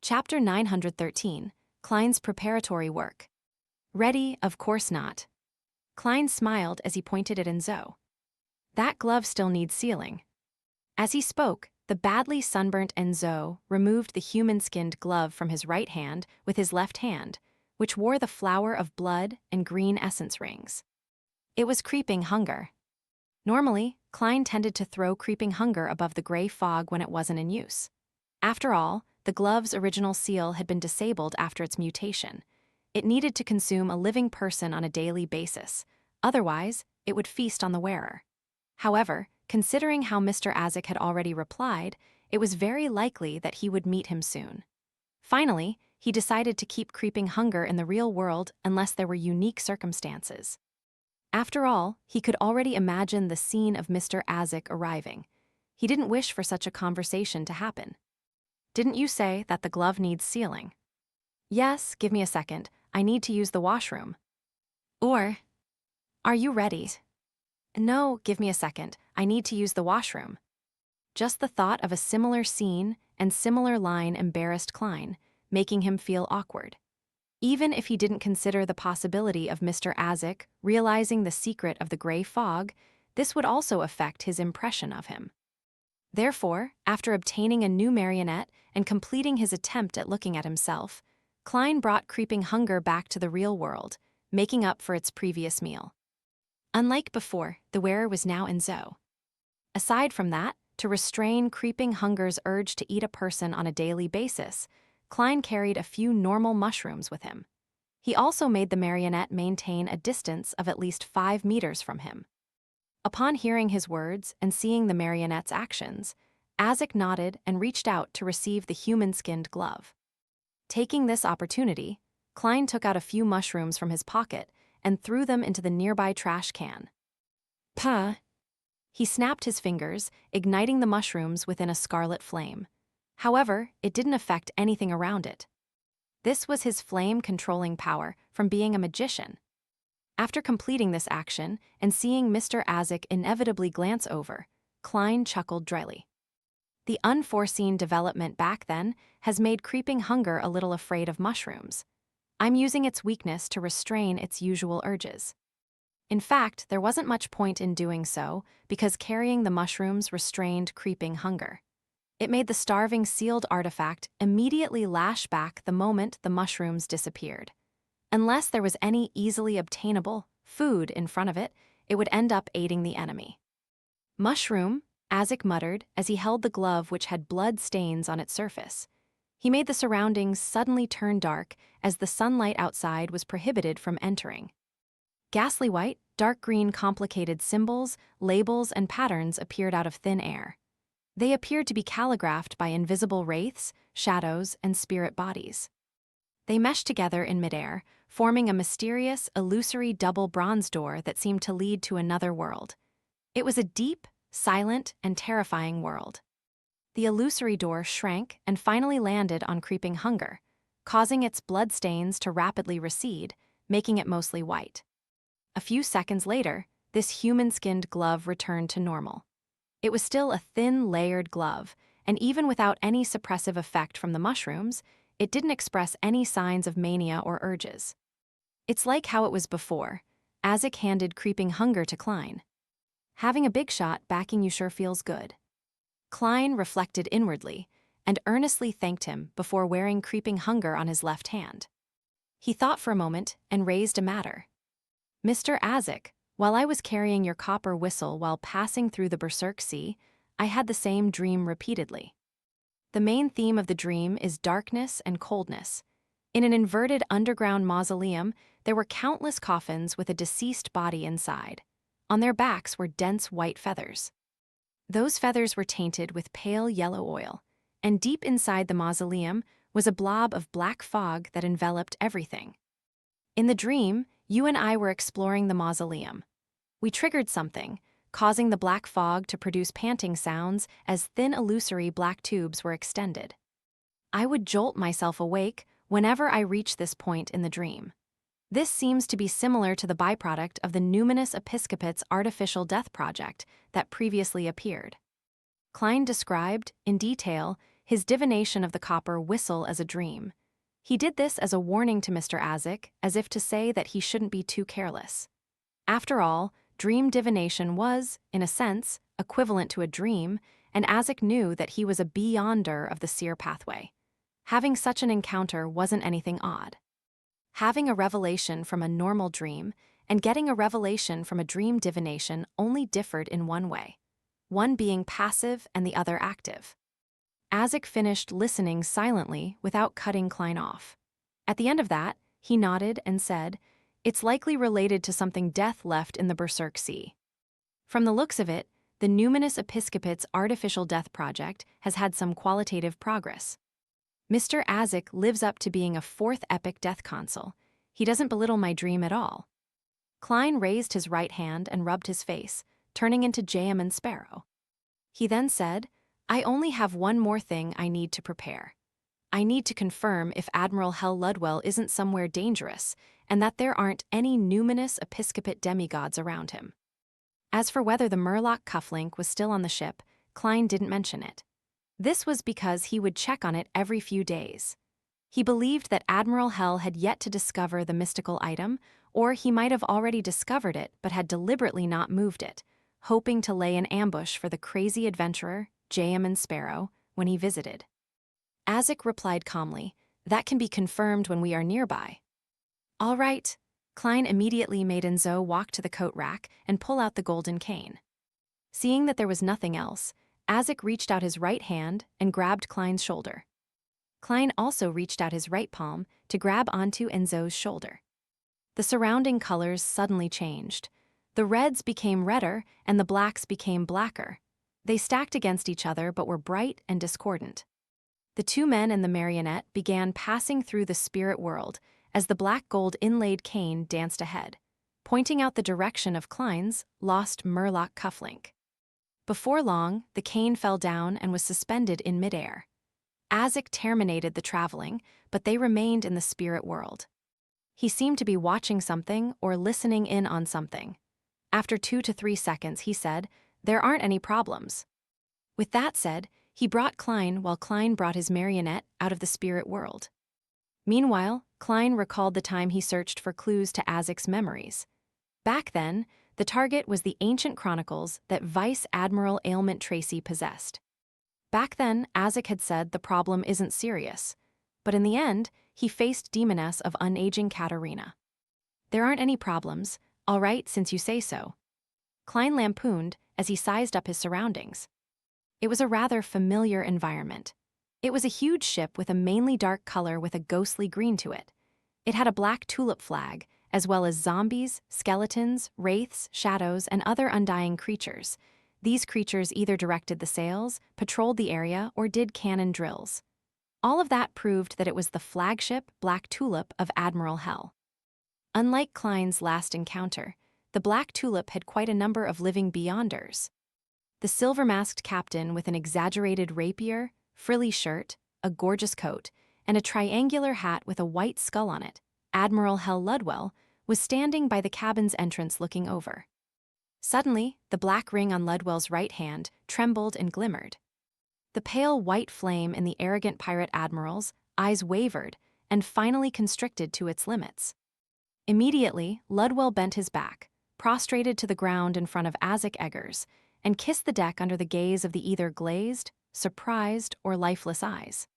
Chapter 913, Klein's Preparatory Work. Ready? Of course not. Klein smiled as he pointed at Enzo. That glove still needs sealing. As he spoke, the badly sunburnt Enzo removed the human-skinned glove from his right hand with his left hand, which wore the flower of blood and green essence rings. It was creeping hunger. Normally, Klein tended to throw creeping hunger above the gray fog when it wasn't in use. After all, the glove's original seal had been disabled after its mutation. It needed to consume a living person on a daily basis. Otherwise, it would feast on the wearer. However, considering how Mr. Azek had already replied, it was very likely that he would meet him soon. Finally, he decided to keep creeping hunger in the real world unless there were unique circumstances. After all, he could already imagine the scene of Mr. Azek arriving. He didn't wish for such a conversation to happen. Didn't you say that the glove needs sealing? Yes, give me a second. I need to use the washroom. Or, are you ready? No, give me a second. I need to use the washroom. Just the thought of a similar scene and similar line embarrassed Klein, making him feel awkward. Even if he didn't consider the possibility of Mr. Azek realizing the secret of the gray fog, this would also affect his impression of him. Therefore, after obtaining a new marionette and completing his attempt at looking at himself, Klein brought creeping hunger back to the real world, making up for its previous meal. Unlike before, the wearer was now Enzo. Aside from that, to restrain creeping hunger's urge to eat a person on a daily basis, Klein carried a few normal mushrooms with him. He also made the marionette maintain a distance of at least 5 meters from him. Upon hearing his words and seeing the marionette's actions, Azek nodded and reached out to receive the human-skinned glove. Taking this opportunity, Klein took out a few mushrooms from his pocket and threw them into the nearby trash can. Puh! He snapped his fingers, igniting the mushrooms within a scarlet flame. However, it didn't affect anything around it. This was his flame-controlling power from being a magician. After completing this action and seeing Mr. Azek inevitably glance over, Klein chuckled dryly. The unforeseen development back then has made creeping hunger a little afraid of mushrooms. I'm using its weakness to restrain its usual urges. In fact, there wasn't much point in doing so because carrying the mushrooms restrained creeping hunger. It made the starving sealed artifact immediately lash back the moment the mushrooms disappeared. Unless there was any easily obtainable food in front of it, it would end up aiding the enemy. Mushroom, Azek muttered as he held the glove which had blood stains on its surface. He made the surroundings suddenly turn dark as the sunlight outside was prohibited from entering. Ghastly white, dark green complicated symbols, labels, and patterns appeared out of thin air. They appeared to be calligraphed by invisible wraiths, shadows, and spirit bodies. They meshed together in midair, forming a mysterious, illusory double bronze door that seemed to lead to another world. It was a deep, silent, and terrifying world. The illusory door shrank and finally landed on creeping hunger, causing its blood stains to rapidly recede, making it mostly white. A few seconds later, this human-skinned glove returned to normal. It was still a thin, layered glove, and even without any suppressive effect from the mushrooms, it didn't express any signs of mania or urges. It's like how it was before. Azek handed creeping hunger to Klein. Having a big shot backing you sure feels good. Klein reflected inwardly and earnestly thanked him before wearing creeping hunger on his left hand. He thought for a moment and raised a matter. Mr. Azek, while I was carrying your copper whistle while passing through the Berserk Sea, I had the same dream repeatedly. The main theme of the dream is darkness and coldness. In an inverted underground mausoleum, there were countless coffins with a deceased body inside. On their backs were dense white feathers. Those feathers were tainted with pale yellow oil, and deep inside the mausoleum was a blob of black fog that enveloped everything. In the dream, you and I were exploring the mausoleum. We triggered something, causing the black fog to produce panting sounds as thin illusory black tubes were extended. I would jolt myself awake whenever I reached this point in the dream. This seems to be similar to the byproduct of the numinous episcopate's artificial death project that previously appeared. Klein described, in detail, his divination of the copper whistle as a dream. He did this as a warning to Mr. Azek, as if to say that he shouldn't be too careless. After all, dream divination was, in a sense, equivalent to a dream, and Azek knew that he was a beyonder of the seer pathway. Having such an encounter wasn't anything odd. Having a revelation from a normal dream and getting a revelation from a dream divination only differed in one way, one being passive and the other active. Azek finished listening silently without cutting Klein off. At the end of that, he nodded and said, "It's likely related to something Death left in the Berserk Sea." From the looks of it, the Numinous Episcopate's artificial death project has had some qualitative progress. Mr. Azek lives up to being a fourth epic death consul. He doesn't belittle my dream at all. Klein raised his right hand and rubbed his face, turning into Jam and Sparrow. He then said, "I only have one more thing I need to prepare. I need to confirm if Admiral Hell Ludwell isn't somewhere dangerous, and that there aren't any numinous episcopate demigods around him." As for whether the Murloc cufflink was still on the ship, Klein didn't mention it. This was because he would check on it every few days. He believed that Admiral Hell had yet to discover the mystical item, or he might have already discovered it but had deliberately not moved it, hoping to lay an ambush for the crazy adventurer, Jam and Sparrow, when he visited. Azek replied calmly, "That can be confirmed when we are nearby." "All right." Klein immediately made Enzo walk to the coat rack and pull out the golden cane. Seeing that there was nothing else, Azek reached out his right hand and grabbed Klein's shoulder. Klein also reached out his right palm to grab onto Enzo's shoulder. The surrounding colors suddenly changed. The reds became redder and the blacks became blacker. They stacked against each other but were bright and discordant. The two men and the marionette began passing through the spirit world as the black gold inlaid cane danced ahead, pointing out the direction of Klein's lost Murloc cufflink. Before long, the cane fell down and was suspended in midair. Azek terminated the traveling, but they remained in the spirit world. He seemed to be watching something or listening in on something. After 2 to 3 seconds, he said, "There aren't any problems." With that said, he brought Klein while Klein brought his marionette out of the spirit world. Meanwhile, Klein recalled the time he searched for clues to Azek's memories. Back then, the target was the ancient chronicles that Vice Admiral Ailment Tracy possessed. Back then, Azek had said the problem isn't serious, but in the end, he faced Demoness of Unaging Katarina. "There aren't any problems, all right, since you say so." Klein lampooned as he sized up his surroundings. It was a rather familiar environment. It was a huge ship with a mainly dark color with a ghostly green to it. It had a black tulip flag, as well as zombies, skeletons, wraiths, shadows, and other undying creatures. These creatures either directed the sails, patrolled the area, or did cannon drills. All of that proved that it was the flagship Black Tulip of Admiral Hell. Unlike Klein's last encounter, the Black Tulip had quite a number of living beyonders. The silver-masked captain with an exaggerated rapier, frilly shirt, a gorgeous coat, and a triangular hat with a white skull on it, Admiral Hell Ludwell, was standing by the cabin's entrance looking over. Suddenly, the black ring on Ludwell's right hand trembled and glimmered. The pale white flame in the arrogant pirate admiral's eyes wavered and finally constricted to its limits. Immediately, Ludwell bent his back, prostrated to the ground in front of Azek Eggers, and kissed the deck under the gaze of the either glazed, surprised, or lifeless eyes.